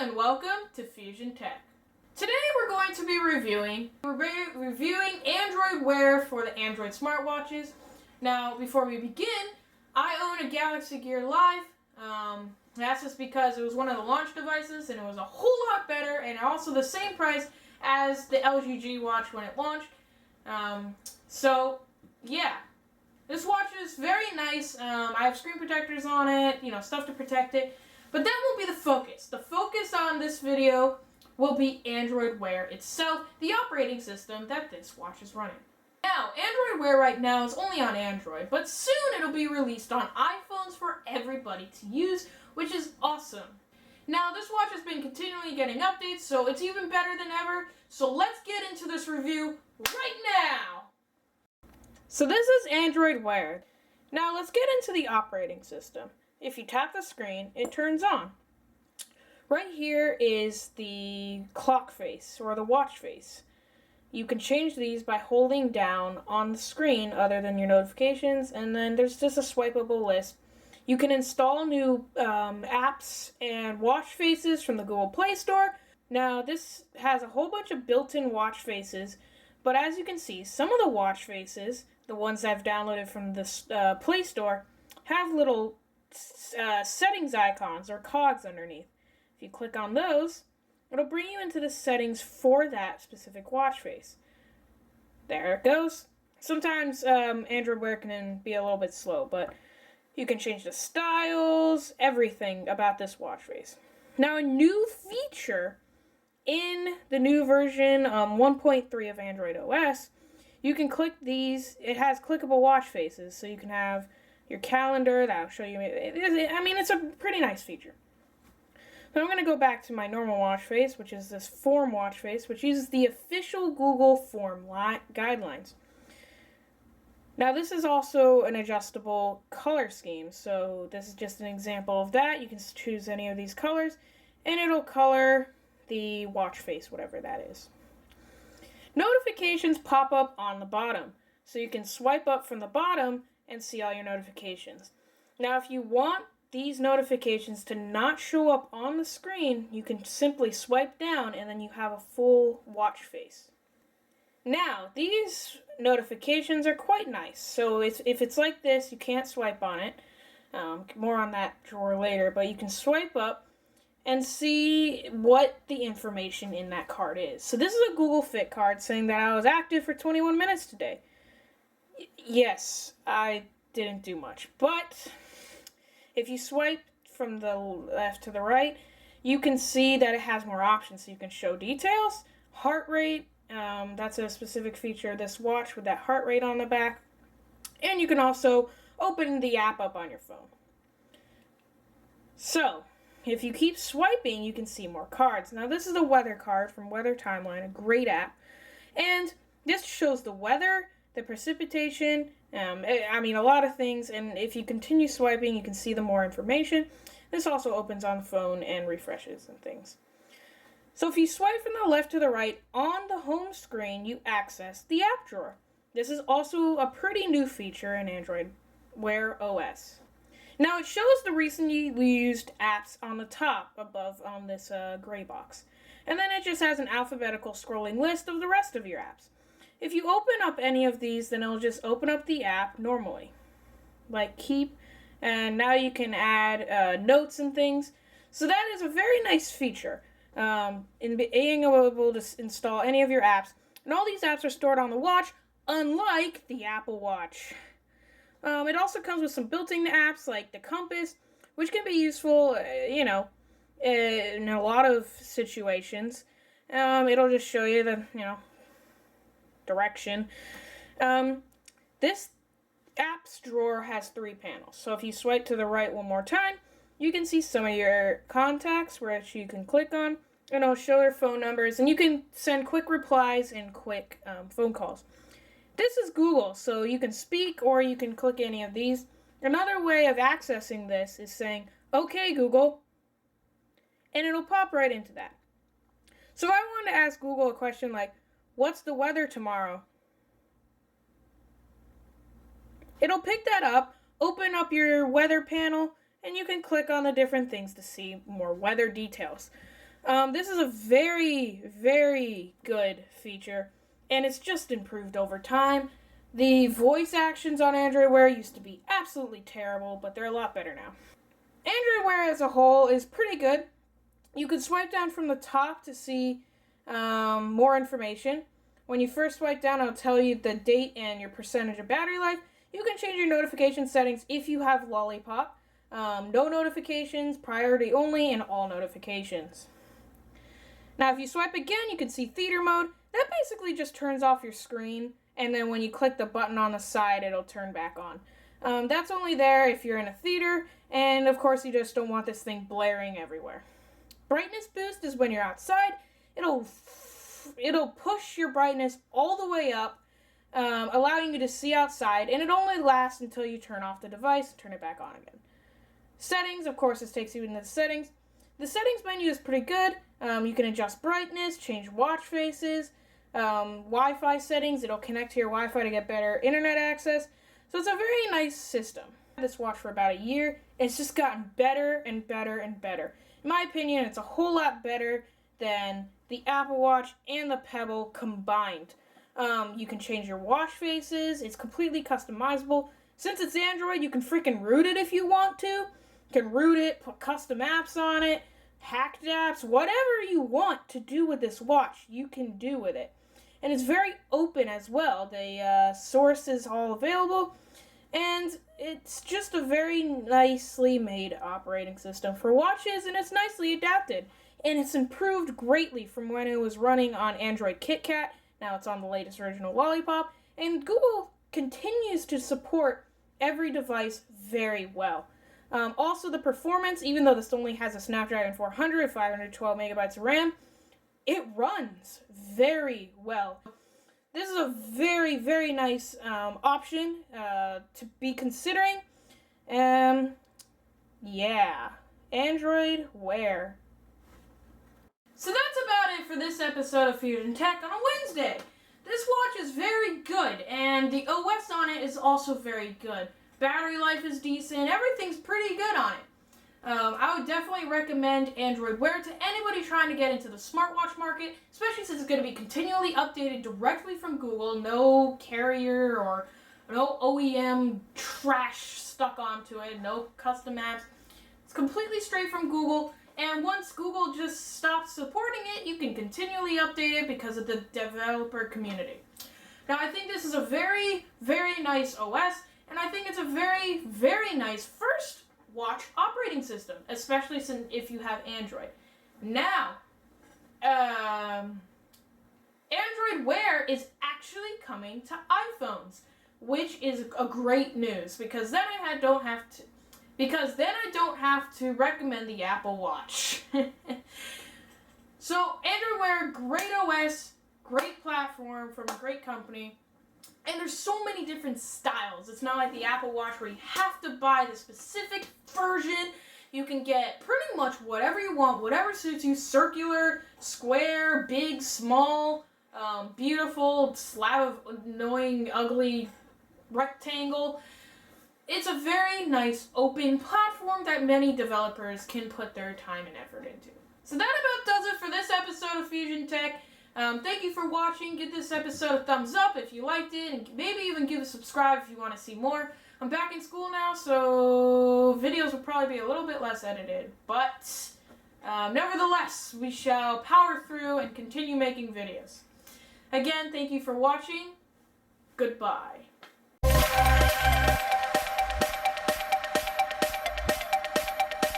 and welcome to Fusion Tech. Today we're going to be reviewing Android Wear for the Android smartwatches. Now, before we begin, I own a Galaxy Gear Live. That's just because it was one of the launch devices and it was a whole lot better and also the same price as the LG G Watch when it launched. Yeah. This watch is very nice. I have screen protectors on it, stuff to protect it. But that won't be the focus. The focus on this video will be Android Wear itself, the operating system that this watch is running. Now, Android Wear right now is only on Android, but soon it'll be released on iPhones for everybody to use, which is awesome. Now, this watch has been continually getting updates, so it's even better than ever. So let's get into this review right now. So this is Android Wear. Now let's get into the operating system. If you tap the screen, it turns on. Right here is the clock face, or the watch face. You can change these by holding down on the screen other than your notifications, and then there's just a swipeable list. You can install new apps and watch faces from the Google Play Store. Now this has a whole bunch of built-in watch faces, but as you can see, some of the watch faces, the ones I've downloaded from the Play Store, have little settings icons or cogs underneath. If you click on those, it'll bring you into the settings for that specific watch face. There it goes. Sometimes Android Wear can be a little bit slow, but you can change the styles, everything about this watch face. Now, a new feature in the new version 1.3 of Android OS, you can click these. It has clickable watch faces, so you can have your calendar that'll show you. It's a pretty nice feature. So I'm going to go back to my normal watch face, which is this Form watch face, which uses the official Google Form guidelines. Now this is also an adjustable color scheme, so this is just an example of that. You can choose any of these colors, and it'll color the watch face, whatever that is. Notifications pop up on the bottom, so you can swipe up from the bottom and see all your notifications. Now, if you want these notifications to not show up on the screen, you can simply swipe down and then you have a full watch face. Now, these notifications are quite nice. So if it's like this, you can't swipe on it. More on that drawer later, but you can swipe up and see what the information in that card is. So this is a Google Fit card saying that I was active for 21 minutes today. Yes, I didn't do much, but if you swipe from the left to the right, you can see that it has more options. So you can show details, heart rate, that's a specific feature of this watch with that heart rate on the back, and you can also open the app up on your phone. So, if you keep swiping, you can see more cards. Now, this is a weather card from Weather Timeline, a great app, and this shows the weather, the precipitation, a lot of things, and if you continue swiping, you can see the more information. This also opens on the phone and refreshes and things. So if you swipe from the left to the right, on the home screen, you access the app drawer. This is also a pretty new feature in Android Wear OS. Now it shows the recently used apps on the top above on this gray box. And then it just has an alphabetical scrolling list of the rest of your apps. If you open up any of these, then it'll just open up the app normally. Like Keep, and now you can add notes and things. So that is a very nice feature in being able to install any of your apps. And all these apps are stored on the watch, unlike the Apple Watch. It also comes with some built-in apps like the compass, which can be useful, in a lot of situations. It'll just show you the, direction. This apps drawer has 3 panels. So if you swipe to the right one more time, you can see some of your contacts, which you can click on, and it'll show their phone numbers, and you can send quick replies and quick phone calls. This is Google, so you can speak or you can click any of these. Another way of accessing this is saying, "Okay, Google," and it'll pop right into that. So if I wanted to ask Google a question like, "What's the weather tomorrow?" It'll pick that up, open up your weather panel, and you can click on the different things to see more weather details. This is a very, very good feature, and it's just improved over time. The voice actions on Android Wear used to be absolutely terrible, but they're a lot better now. Android Wear as a whole is pretty good. You can swipe down from the top to see more information. When you first swipe down, it'll tell you the date and your percentage of battery life. You can change your notification settings if you have Lollipop. No notifications, priority only, and all notifications. Now, if you swipe again, you can see theater mode. That basically just turns off your screen, and then when you click the button on the side, it'll turn back on. That's only there if you're in a theater, and of course, you just don't want this thing blaring everywhere. Brightness boost is when you're outside. It'll push your brightness all the way up, allowing you to see outside, and it only lasts until you turn off the device and turn it back on again. Settings, of course, this takes you into the settings. The settings menu is pretty good. You can adjust brightness, change watch faces, Wi-Fi settings. It'll connect to your Wi-Fi to get better internet access. So it's a very nice system. I've had this watch for about a year. It's just gotten better and better and better. In my opinion, it's a whole lot better than the Apple Watch and the Pebble combined. You can change your watch faces. It's completely customizable. Since it's Android, you can freaking root it if you want to. You can root it, put custom apps on it, hacked apps, whatever you want to do with this watch, you can do with it. And it's very open as well. The source is all available, and it's just a very nicely made operating system for watches, and it's nicely adapted. And it's improved greatly from when it was running on Android KitKat. Now it's on the latest original Lollipop, and Google continues to support every device very well. Also, the performance, even though this only has a Snapdragon 400, 512 megabytes of RAM, it runs very well. This is a very, very nice option to be considering. Yeah, Android Wear. So that's about it for this episode of Fusion Tech on a Wednesday. This watch is very good, and the OS on it is also very good. Battery life is decent. Everything's pretty good on it. I would definitely recommend Android Wear to anybody trying to get into the smartwatch market, especially since it's going to be continually updated directly from Google. No carrier or no OEM trash stuck onto it. No custom apps. It's completely straight from Google. And once Google just stops supporting it, you can continually update it because of the developer community. Now, I think this is a very, very nice OS. And I think it's a very, very nice first watch operating system, especially since if you have Android. Now, Android Wear is actually coming to iPhones, which is a great news because then I don't have to recommend the Apple Watch. So Android Wear, great OS, great platform from a great company. And there's so many different styles. It's not like the Apple Watch where you have to buy the specific version. You can get pretty much whatever you want, whatever suits you. Circular, square, big, small, beautiful, slab of annoying, ugly rectangle. It's a very nice open platform that many developers can put their time and effort into. So that about does it for this episode of Fusion Tech. Thank you for watching. Give this episode a thumbs up if you liked it, and maybe even give a subscribe if you want to see more. I'm back in school now, so videos will probably be a little bit less edited, but nevertheless, we shall power through and continue making videos. Again, thank you for watching. Goodbye.